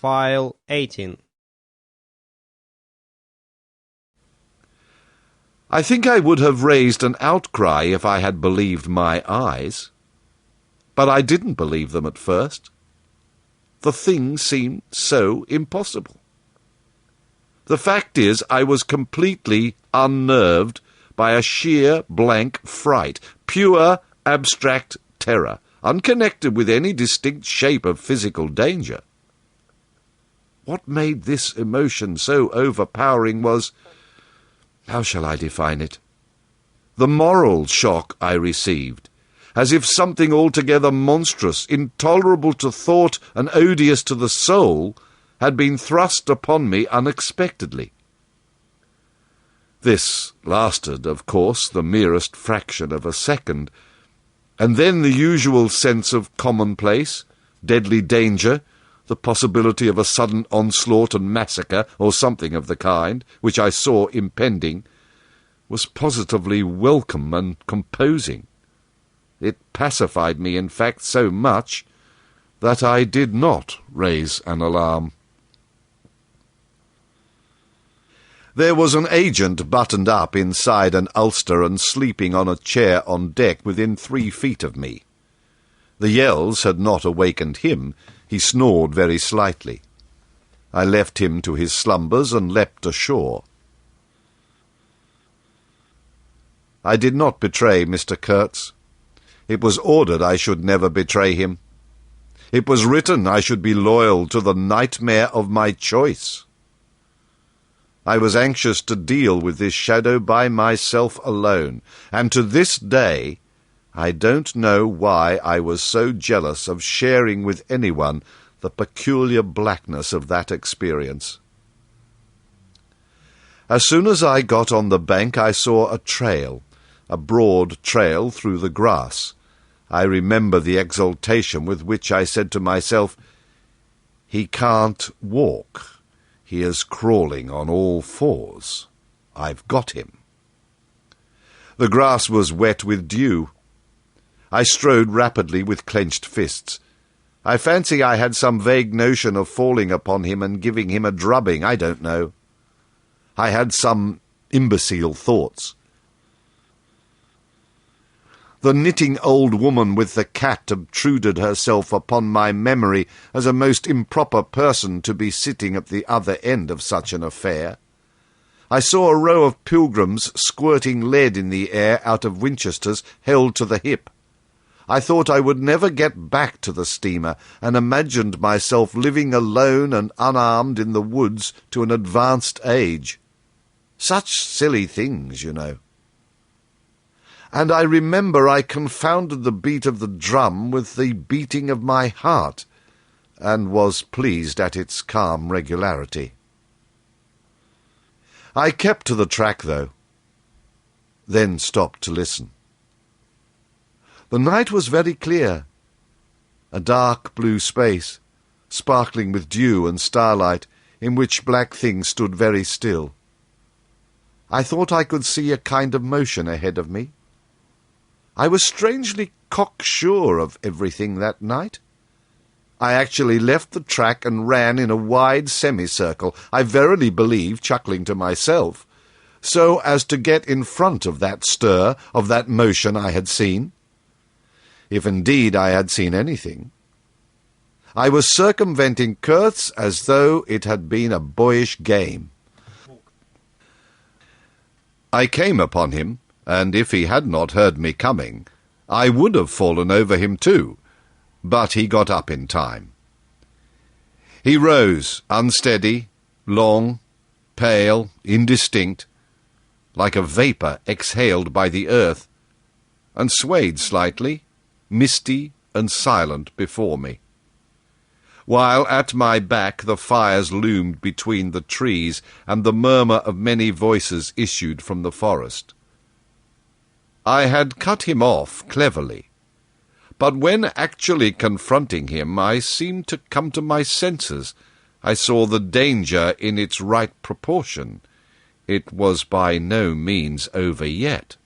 File 18. I think I would have raised an outcry if I had believed my eyes. But I didn't believe them at first. The thing seemed so impossible. The fact is, I was completely unnerved by a sheer blank fright, pure abstract terror, unconnected with any distinct shape of physical danger. What made this emotion so overpowering was, how shall I define it? The moral shock I received, as if something altogether monstrous, intolerable to thought and odious to the soul, had been thrust upon me unexpectedly. This lasted, of course, the merest fraction of a second, and then the usual sense of commonplace, deadly danger, the possibility of a sudden onslaught and massacre, or something of the kind, which I saw impending, was positively welcome and composing. It pacified me, in fact, so much that I did not raise an alarm. There was an agent buttoned up inside an ulster and sleeping on a chair on deck within 3 feet of me. The yells had not awakened him. He snored very slightly. I left him to his slumbers and leapt ashore. I did not betray Mr. Kurtz. It was ordered I should never betray him. It was written I should be loyal to the nightmare of my choice. I was anxious to deal with this shadow by myself alone, and to this day I don't know why I was so jealous of sharing with anyone the peculiar blackness of that experience. As soon as I got on the bank, I saw a trail, a broad trail through the grass. I remember the exultation with which I said to myself, "He can't walk. He is crawling on all fours. I've got him." The grass was wet with dew. I strode rapidly with clenched fists. I fancy I had some vague notion of falling upon him and giving him a drubbing, I don't know. I had some imbecile thoughts. The knitting old woman with the cat obtruded herself upon my memory as a most improper person to be sitting at the other end of such an affair. I saw a row of pilgrims squirting lead in the air out of Winchesters held to the hip. I thought I would never get back to the steamer, and imagined myself living alone and unarmed in the woods to an advanced age. Such silly things, you know. And I remember I confounded the beat of the drum with the beating of my heart, and was pleased at its calm regularity. I kept to the track, though, then stopped to listen. The night was very clear, a dark blue space, sparkling with dew and starlight, in which black things stood very still. I thought I could see a kind of motion ahead of me. I was strangely cocksure of everything that night. I actually left the track and ran in a wide semicircle, I verily believe, chuckling to myself, so as to get in front of that stir, of that motion I had seen. If indeed I had seen anything. I was circumventing Kurtz as though it had been a boyish game. I came upon him, and if he had not heard me coming, I would have fallen over him too, but he got up in time. He rose, unsteady, long, pale, indistinct, like a vapour exhaled by the earth, and swayed slightly, misty and silent before me, while at my back the fires loomed between the trees and the murmur of many voices issued from the forest. I had cut him off cleverly, but when actually confronting him I seemed to come to my senses. I saw the danger in its right proportion. It was by no means over yet.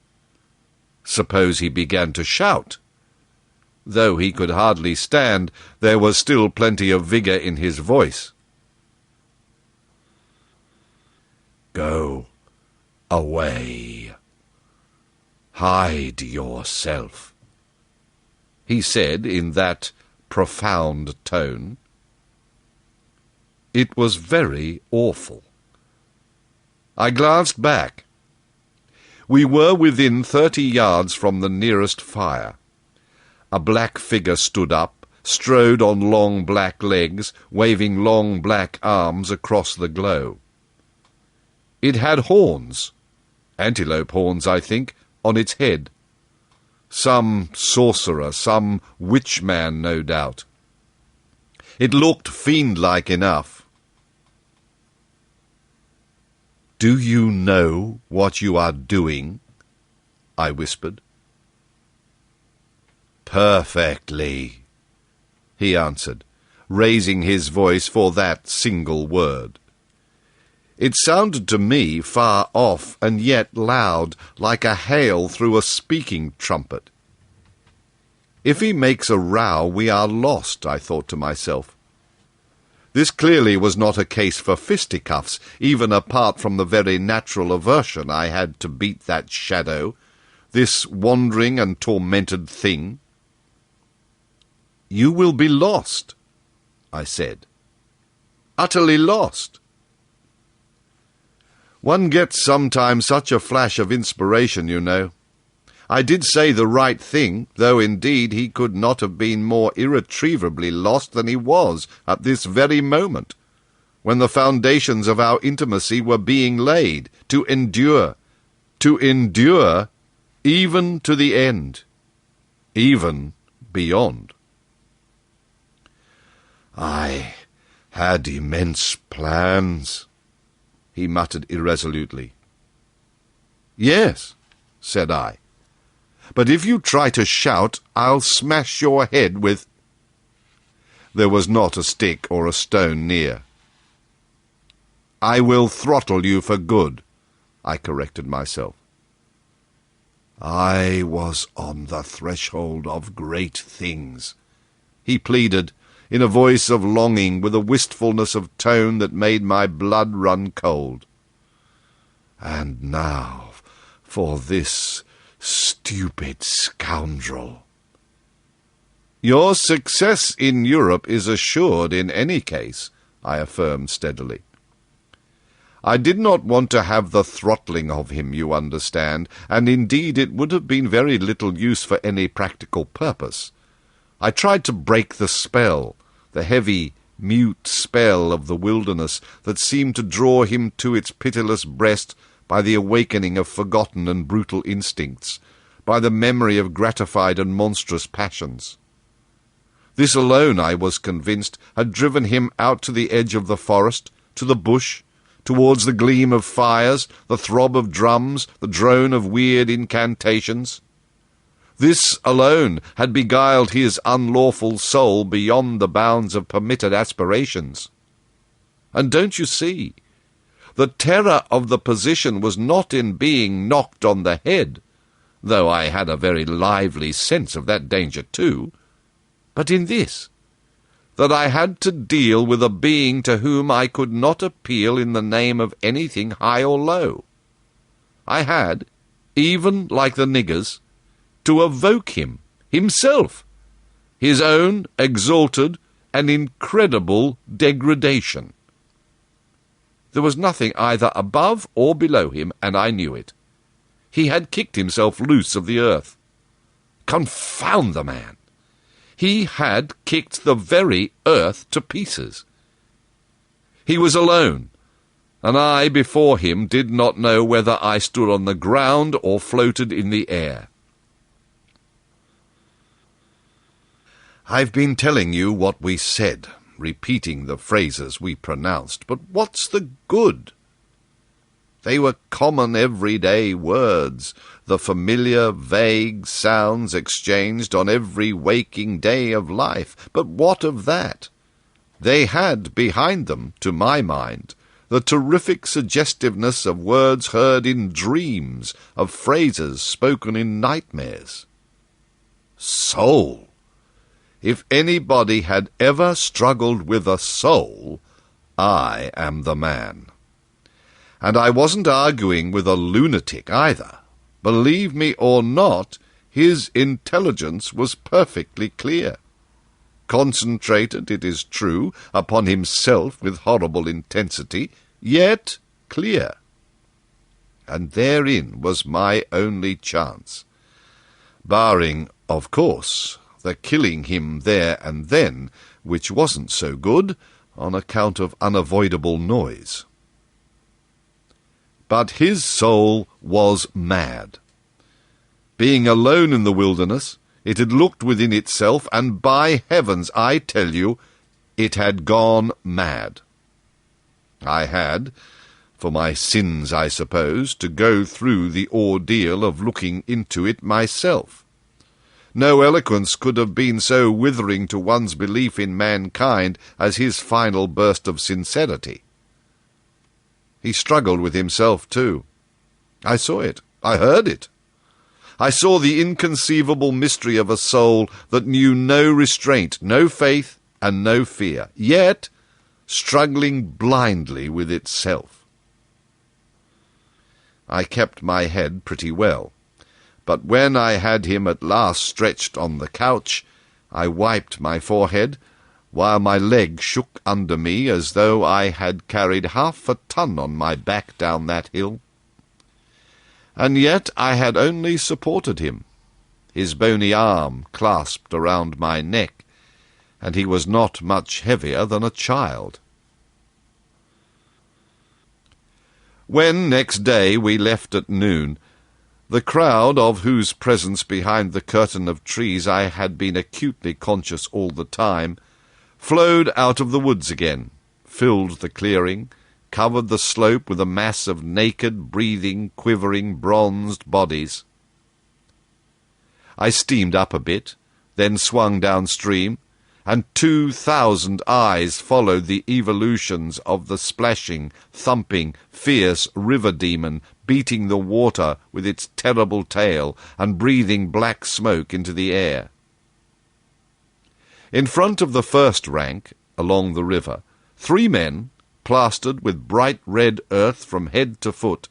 Suppose he began to shout? Though he could hardly stand, there was still plenty of vigour in his voice. Go away. Hide yourself, he said in that profound tone. It was very awful. I glanced back. We were within 30 yards from the nearest fire. A black figure stood up, strode on long black legs, waving long black arms across the glow. It had horns, antelope horns, I think, on its head. Some sorcerer, some witch-man, no doubt. It looked fiend-like enough. "Do you know what you are doing?" I whispered. "Perfectly," he answered, raising his voice for that single word. It sounded to me far off and yet loud, like a hail through a speaking trumpet. If he makes a row, we are lost, I thought to myself. This clearly was not a case for fisticuffs, even apart from the very natural aversion I had to beat that shadow, this wandering and tormented thing. "You will be lost," I said. "Utterly lost." One gets sometimes such a flash of inspiration, you know. I did say the right thing, though indeed he could not have been more irretrievably lost than he was at this very moment, when the foundations of our intimacy were being laid, to endure even to the end, even beyond. "I had immense plans," he muttered irresolutely. "Yes," said I, "but if you try to shout, I'll smash your head with—" There was not a stick or a stone near. "I will throttle you for good," I corrected myself. "I was on the threshold of great things," he pleaded, in a voice of longing, with a wistfulness of tone that made my blood run cold. "And now for this stupid scoundrel." "Your success in Europe is assured in any case," I affirmed steadily. I did not want to have the throttling of him, you understand, and indeed it would have been very little use for any practical purpose. I tried to break the spell, the heavy, mute spell of the wilderness that seemed to draw him to its pitiless breast by the awakening of forgotten and brutal instincts, by the memory of gratified and monstrous passions. This alone, I was convinced, had driven him out to the edge of the forest, to the bush, towards the gleam of fires, the throb of drums, the drone of weird incantations. This alone had beguiled his unlawful soul beyond the bounds of permitted aspirations. And don't you see, the terror of the position was not in being knocked on the head, though I had a very lively sense of that danger too, but in this, that I had to deal with a being to whom I could not appeal in the name of anything high or low. I had, even like the niggers, to evoke him, himself, his own exalted and incredible degradation. There was nothing either above or below him, and I knew it. He had kicked himself loose of the earth. Confound the man! He had kicked the very earth to pieces. He was alone, and I before him did not know whether I stood on the ground or floated in the air. I've been telling you what we said, repeating the phrases we pronounced, but what's the good? They were common everyday words, the familiar, vague sounds exchanged on every waking day of life. But what of that? They had behind them, to my mind, the terrific suggestiveness of words heard in dreams, of phrases spoken in nightmares. Soul! If anybody had ever struggled with a soul, I am the man. And I wasn't arguing with a lunatic either. Believe me or not, his intelligence was perfectly clear. Concentrated, it is true, upon himself with horrible intensity, yet clear. And therein was my only chance. Barring, of course, the killing him there and then, which wasn't so good, on account of unavoidable noise. But his soul was mad. Being alone in the wilderness, it had looked within itself, and by heavens, I tell you, it had gone mad. I had, for my sins, I suppose, to go through the ordeal of looking into it myself. No eloquence could have been so withering to one's belief in mankind as his final burst of sincerity. He struggled with himself, too. I saw it. I heard it. I saw the inconceivable mystery of a soul that knew no restraint, no faith, and no fear, yet struggling blindly with itself. I kept my head pretty well, but when I had him at last stretched on the couch, I wiped my forehead, while my leg shook under me as though I had carried 1/2 ton on my back down that hill. And yet I had only supported him, his bony arm clasped around my neck, and he was not much heavier than a child. When next day we left at noon, the crowd of whose presence behind the curtain of trees I had been acutely conscious all the time, flowed out of the woods again, filled the clearing, covered the slope with a mass of naked, breathing, quivering, bronzed bodies. I steamed up a bit, then swung downstream, and 2,000 eyes followed the evolutions of the splashing, thumping, fierce river demon, beating the water with its terrible tail and breathing black smoke into the air. In front of the first rank, along the river, 3 men, plastered with bright red earth from head to foot,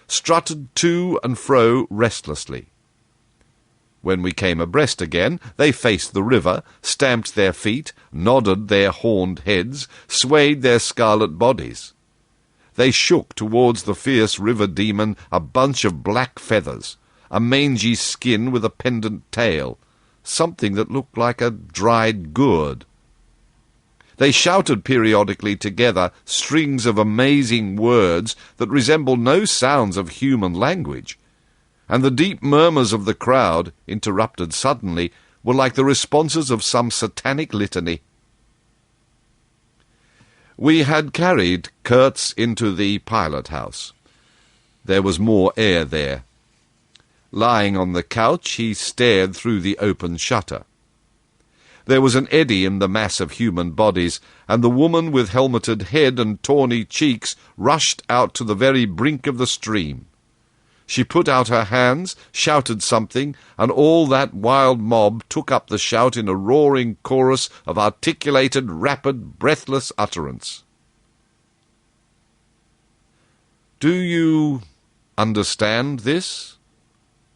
strutted to and fro restlessly. When we came abreast again, they faced the river, stamped their feet, nodded their horned heads, swayed their scarlet bodies. They shook towards the fierce river demon a bunch of black feathers, a mangy skin with a pendant tail, something that looked like a dried gourd. They shouted periodically together strings of amazing words that resembled no sounds of human language, and the deep murmurs of the crowd, interrupted suddenly, were like the responses of some satanic litany. We had carried Kurtz into the pilot-house. There was more air there. Lying on the couch, he stared through the open shutter. There was an eddy in the mass of human bodies, and the woman with helmeted head and tawny cheeks rushed out to the very brink of the stream. She put out her hands, shouted something, and all that wild mob took up the shout in a roaring chorus of articulated, rapid, breathless utterance. "Do you understand this?"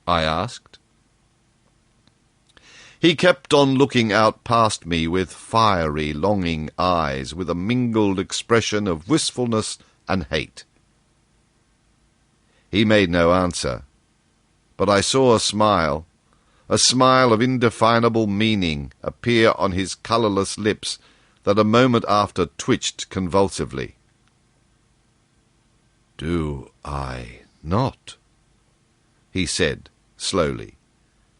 I asked. He kept on looking out past me with fiery, longing eyes, with a mingled expression of wistfulness and hate. He made no answer, but I saw a smile of indefinable meaning, appear on his colourless lips that a moment after twitched convulsively. "Do I not?" he said slowly,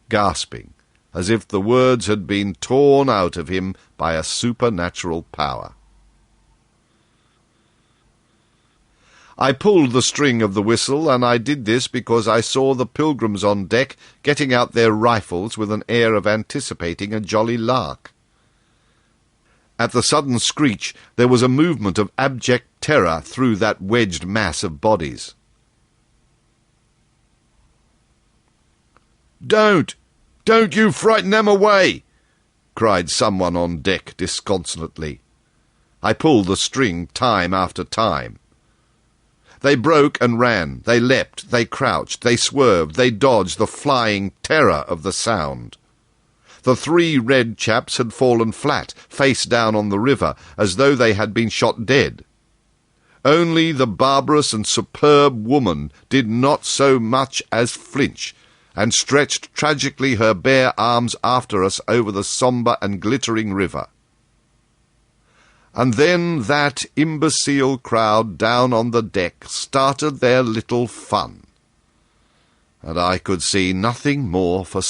gasping, as if the words had been torn out of him by a supernatural power. I pulled the string of the whistle, and I did this because I saw the pilgrims on deck getting out their rifles with an air of anticipating a jolly lark. At the sudden screech there was a movement of abject terror through that wedged mass of bodies. "Don't you frighten them away!" cried someone on deck disconsolately. I pulled the string time after time. They broke and ran, they leapt, they crouched, they swerved, they dodged the flying terror of the sound. The 3 red chaps had fallen flat, face down on the river, as though they had been shot dead. Only the barbarous and superb woman did not so much as flinch, and stretched tragically her bare arms after us over the sombre and glittering river. And then that imbecile crowd down on the deck started their little fun, and I could see nothing more for